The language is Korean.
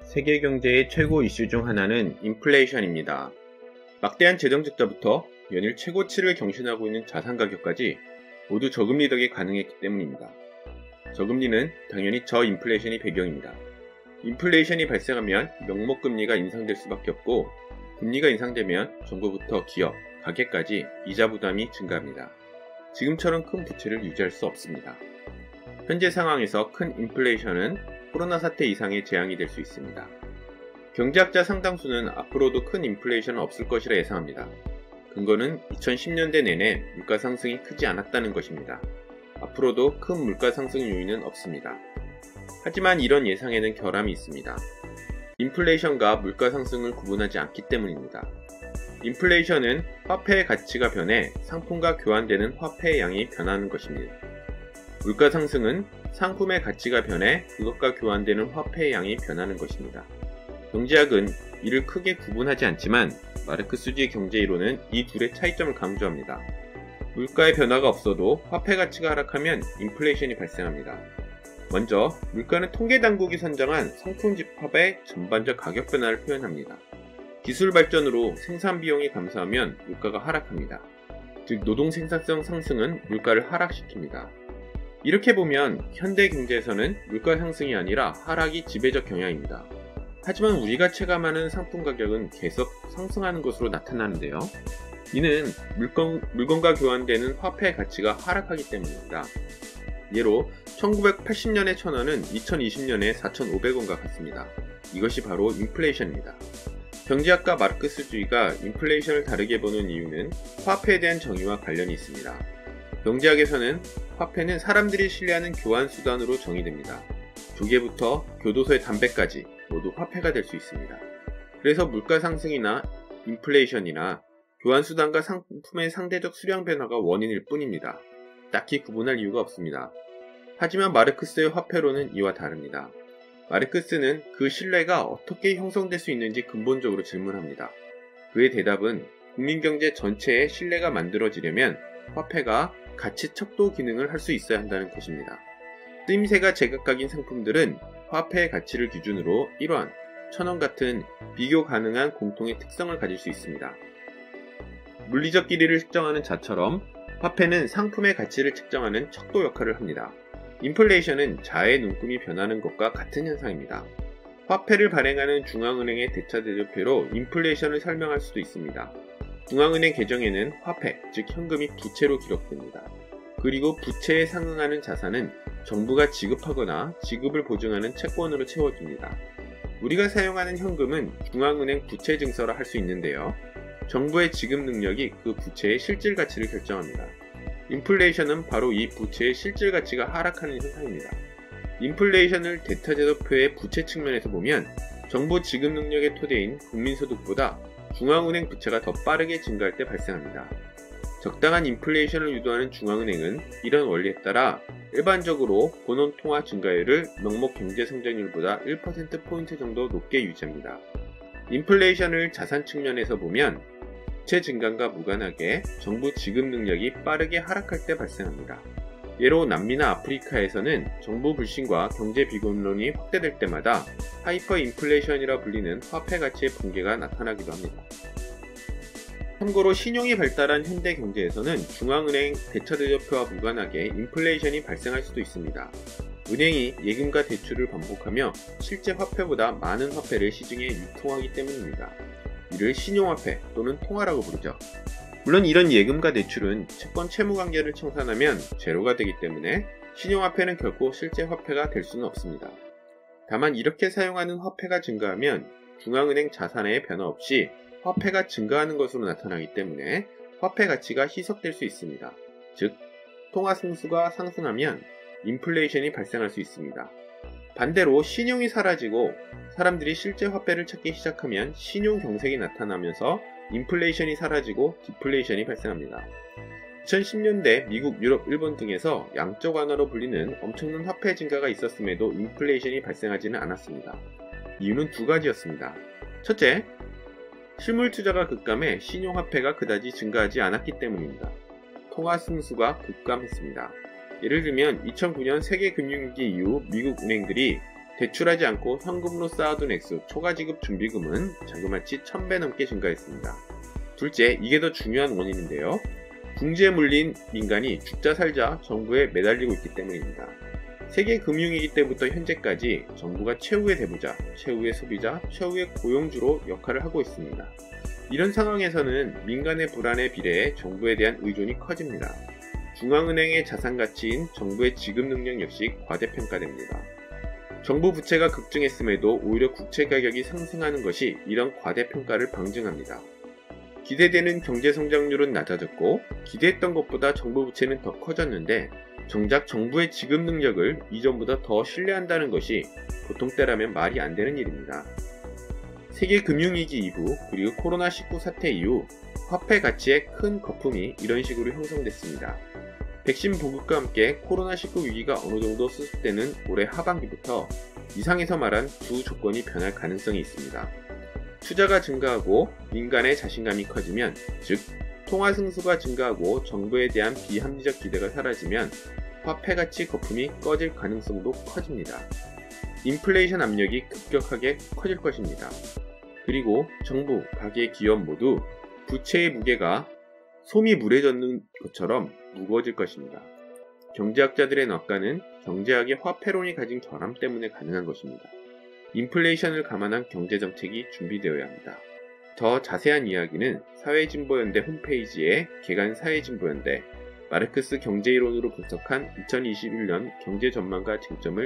세계 경제의 최고 이슈 중 하나는 인플레이션입니다. 막대한 재정 적자부터 연일 최고치를 경신하고 있는 자산 가격까지 모두 저금리 덕에 가능했기 때문입니다. 저금리는 당연히 저인플레이션이 배경입니다. 인플레이션이 발생하면 명목금리가 인상될 수밖에 없고, 금리가 인상되면 정부부터 기업, 가게까지 이자 부담이 증가합니다. 지금처럼 큰 부채를 유지할 수 없습니다. 현재 상황에서 큰 인플레이션은 코로나 사태 이상의 재앙이 될 수 있습니다. 경제학자 상당수는 앞으로도 큰 인플레이션은 없을 것이라 예상합니다. 근거는 2010년대 내내 물가 상승이 크지 않았다는 것입니다. 앞으로도 큰 물가 상승 요인은 없습니다. 하지만 이런 예상에는 결함이 있습니다. 인플레이션과 물가 상승을 구분하지 않기 때문입니다. 인플레이션은 화폐의 가치가 변해 상품과 교환되는 화폐의 양이 변하는 것입니다. 물가 상승은 상품의 가치가 변해 그것과 교환되는 화폐의 양이 변하는 것입니다. 경제학은 이를 크게 구분하지 않지만 마르크스주의 경제이론은 이 둘의 차이점을 강조합니다. 물가의 변화가 없어도 화폐 가치가 하락하면 인플레이션이 발생합니다. 먼저 물가는 통계당국이 선정한 상품 집합의 전반적 가격 변화를 표현합니다. 기술 발전으로 생산 비용이 감소하면 물가가 하락합니다. 즉 노동 생산성 상승은 물가를 하락시킵니다. 이렇게 보면 현대 경제에서는 물가 상승이 아니라 하락이 지배적 경향입니다. 하지만 우리가 체감하는 상품 가격은 계속 상승하는 것으로 나타나는데요. 이는 물건과 교환되는 화폐의 가치가 하락하기 때문입니다. 예로 1980년의 1,000원은 2020년에 4,500원과 같습니다. 이것이 바로 인플레이션입니다. 경제학과 마르크스주의가 인플레이션을 다르게 보는 이유는 화폐에 대한 정의와 관련이 있습니다. 경제학에서는 화폐는 사람들이 신뢰하는 교환 수단으로 정의됩니다. 조개부터 교도소의 담배까지 모두 화폐가 될 수 있습니다. 그래서 물가 상승이나 인플레이션이나 교환 수단과 상품의 상대적 수량 변화가 원인일 뿐입니다. 딱히 구분할 이유가 없습니다. 하지만 마르크스의 화폐론은 이와 다릅니다. 마르크스는 그 신뢰가 어떻게 형성될 수 있는지 근본적으로 질문합니다. 그의 대답은 국민경제 전체의 신뢰가 만들어지려면 화폐가 가치 척도 기능을 할 수 있어야 한다는 것입니다. 쓰임새가 제각각인 상품들은 화폐의 가치를 기준으로 1원, 1,000원 같은 비교 가능한 공통의 특성을 가질 수 있습니다. 물리적 길이를 측정하는 자처럼 화폐는 상품의 가치를 측정하는 척도 역할을 합니다. 인플레이션은 자의 눈금이 변하는 것과 같은 현상입니다. 화폐를 발행하는 중앙은행의 대차대조표로 인플레이션을 설명할 수도 있습니다. 중앙은행 계정에는 화폐, 즉 현금이 부채로 기록됩니다. 그리고 부채에 상응하는 자산은 정부가 지급하거나 지급을 보증하는 채권으로 채워집니다. 우리가 사용하는 현금은 중앙은행 부채 증서라 할 수 있는데요. 정부의 지급 능력이 그 부채의 실질 가치를 결정합니다. 인플레이션은 바로 이 부채의 실질 가치가 하락하는 현상입니다. 인플레이션을 대차제도표의 부채 측면에서 보면 정부 지급 능력의 토대인 국민소득보다 중앙은행 부채가 더 빠르게 증가할 때 발생합니다. 적당한 인플레이션을 유도하는 중앙은행은 이런 원리에 따라 일반적으로 본원통화 증가율을 명목 경제성장률보다 1%포인트 정도 높게 유지합니다. 인플레이션을 자산 측면에서 보면 부채 증가과 무관하게 정부 지급 능력이 빠르게 하락할 때 발생합니다. 예로 남미나 아프리카에서는 정부 불신과 경제 비공론이 확대될 때마다 하이퍼 인플레이션이라 불리는 화폐 가치의 붕괴가 나타나기도 합니다. 참고로 신용이 발달한 현대 경제에서는 중앙은행 대차대조표와 무관하게 인플레이션이 발생할 수도 있습니다. 은행이 예금과 대출을 반복하며 실제 화폐보다 많은 화폐를 시중에 유통하기 때문입니다. 이를 신용화폐 또는 통화라고 부르죠. 물론 이런 예금과 대출은 채권 채무관계를 청산하면 제로가 되기 때문에 신용화폐는 결코 실제 화폐가 될 수는 없습니다. 다만 이렇게 사용하는 화폐가 증가하면 중앙은행 자산의 변화 없이 화폐가 증가하는 것으로 나타나기 때문에 화폐 가치가 희석될 수 있습니다. 즉, 통화 승수가 상승하면 인플레이션이 발생할 수 있습니다. 반대로 신용이 사라지고 사람들이 실제 화폐를 찾기 시작하면 신용 경색이 나타나면서 인플레이션이 사라지고 디플레이션이 발생합니다. 2010년대 미국, 유럽, 일본 등에서 양적 완화로 불리는 엄청난 화폐 증가가 있었음에도 인플레이션이 발생하지는 않았습니다. 이유는 두 가지였습니다. 첫째, 실물 투자가 급감해 신용화폐가 그다지 증가하지 않았기 때문입니다. 통화 승수가 급감했습니다. 예를 들면 2009년 세계금융위기 이후 미국 은행들이 대출하지 않고 현금으로 쌓아둔 액수 초과지급 준비금은 자그마치 1000배 넘게 증가했습니다. 둘째, 이게 더 중요한 원인인데요. 궁지에 물린 민간이 죽자 살자 정부에 매달리고 있기 때문입니다. 세계 금융위기 때부터 현재까지 정부가 최후의 대부자, 최후의 소비자, 최후의 고용주로 역할을 하고 있습니다. 이런 상황에서는 민간의 불안에 비례해 정부에 대한 의존이 커집니다. 중앙은행의 자산가치인 정부의 지급 능력 역시 과대평가됩니다. 정부 부채가 급증했음에도 오히려 국채 가격이 상승하는 것이 이런 과대평가를 방증합니다. 기대되는 경제성장률은 낮아졌고 기대했던 것보다 정부 부채는 더 커졌는데 정작 정부의 지급 능력을 이전보다 더 신뢰한다는 것이 보통 때라면 말이 안 되는 일입니다. 세계 금융위기 이후 그리고 코로나19 사태 이후 화폐 가치의 큰 거품이 이런 식으로 형성됐습니다. 백신 보급과 함께 코로나19 위기가 어느 정도 수습되는 올해 하반기부터 이상에서 말한 두 조건이 변할 가능성이 있습니다. 투자가 증가하고 민간의 자신감이 커지면, 즉 통화 승수가 증가하고 정부에 대한 비합리적 기대가 사라지면 화폐 가치 거품이 꺼질 가능성도 커집니다. 인플레이션 압력이 급격하게 커질 것입니다. 그리고 정부, 가계, 기업 모두 부채의 무게가 솜이 물에 젖는 것처럼 무거워질 것입니다. 경제학자들의 넉가는 경제학의 화폐론이 가진 결함 때문에 가능한 것입니다. 인플레이션을 감안한 경제정책이 준비되어야 합니다. 더 자세한 이야기는 사회진보연대 홈페이지에 개간 사회진보연대 마르크스 경제이론으로 분석한 2021년 경제전망과 쟁점을